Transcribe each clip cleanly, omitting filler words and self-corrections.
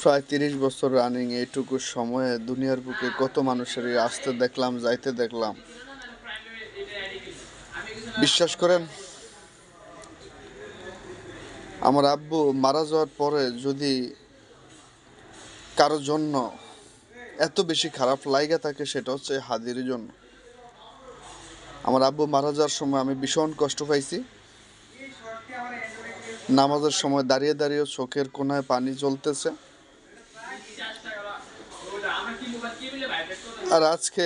প্রায় ৩০ বছর রানিং এইটুকু সময়ে দুনিয়ার বুকে কত মানুষের আসতে দেখলাম, যাইতে দেখলাম। বিশ্বাস করেন, আমার আব্বু মারা যাওয়ার পরে যদি কারো জন্য এত বেশি খারাপ লাইগা থাকে, সেটা হচ্ছে হাদির জন্য। আমার আব্বু মারা যাওয়ার সময় আমি ভীষণ কষ্ট পাইছি। নামাজের সময় দাঁড়িয়ে দাঁড়িয়ে চোখের কোনায় পানি জ্বলতেছে। আর আজকে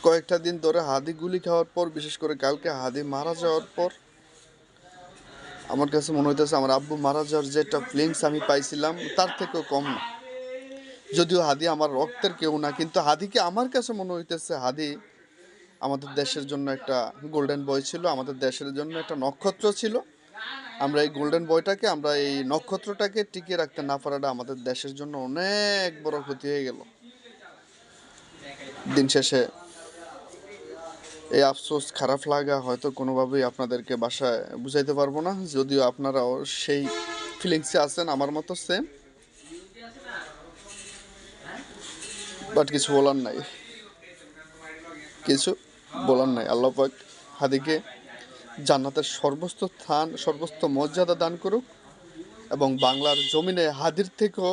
কয়েকটা দিন ধরে হাদি গুলি খাওয়ার পর, বিশেষ করে কালকে হাদি মারা যাওয়ার পর, আমার কাছে মনে হইতেছে আমার আব্বু মারা যাওয়ার যেটা ফিলিংস আমি পাইছিলাম তার থেকেও কম না। যদিও হাদি আমার রক্তের কেউ না, কিন্তু হাদিকে আমার কাছে মনে হইতেছে হাদি আমাদের দেশের জন্য একটা গোল্ডেন বয় ছিল, আমাদের দেশের জন্য একটা নক্ষত্র ছিল। আমরা এই গোল্ডেন বয়টাকে, আমরা এই নক্ষত্রটাকে টিকিয়ে রাখতে না পারাটা আমাদের দেশের জন্য অনেক বড় ক্ষতি হয়ে গেল। দিন শেষে এই আফসোস, খারাপ লাগা হয়তো কোনোভাবেই আপনাদেরকে বাসায় বুঝাইতে পারবো না, যদিও আপনারাও সেই ফিলিংসে আছেন আমার মতো সেম। বাট কিছু বলার নাই, কিছু বলার নাই। আল্লাহ পাক হাদিকে জান্নাতের সর্বোচ্চ স্থান, সর্বোচ্চ মর্যাদা দান করুক, এবং বাংলার জমিনে হাদির থেকেও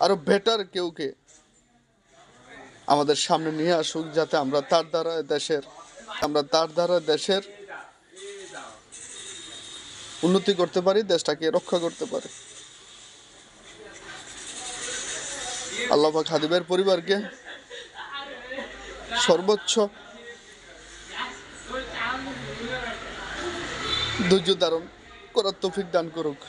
আরো বেটার কেউকে আমাদের সামনে নিয়ে আসুক, যাতে আমরা তার দ্বারা দেশের উন্নতি করতে পারি, দেশটাকে রক্ষা করতে পারি। আল্লাহ পাক হাদিবের পরিবারকে সর্বোচ্চ ধৈর্য ধারণ করার তৌফিক দান করুক।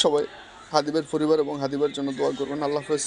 সবাই হাদিবের পরিবার এবং হাদিবের জন্য দোয়া করবেন। আল্লাহ হাফেজ।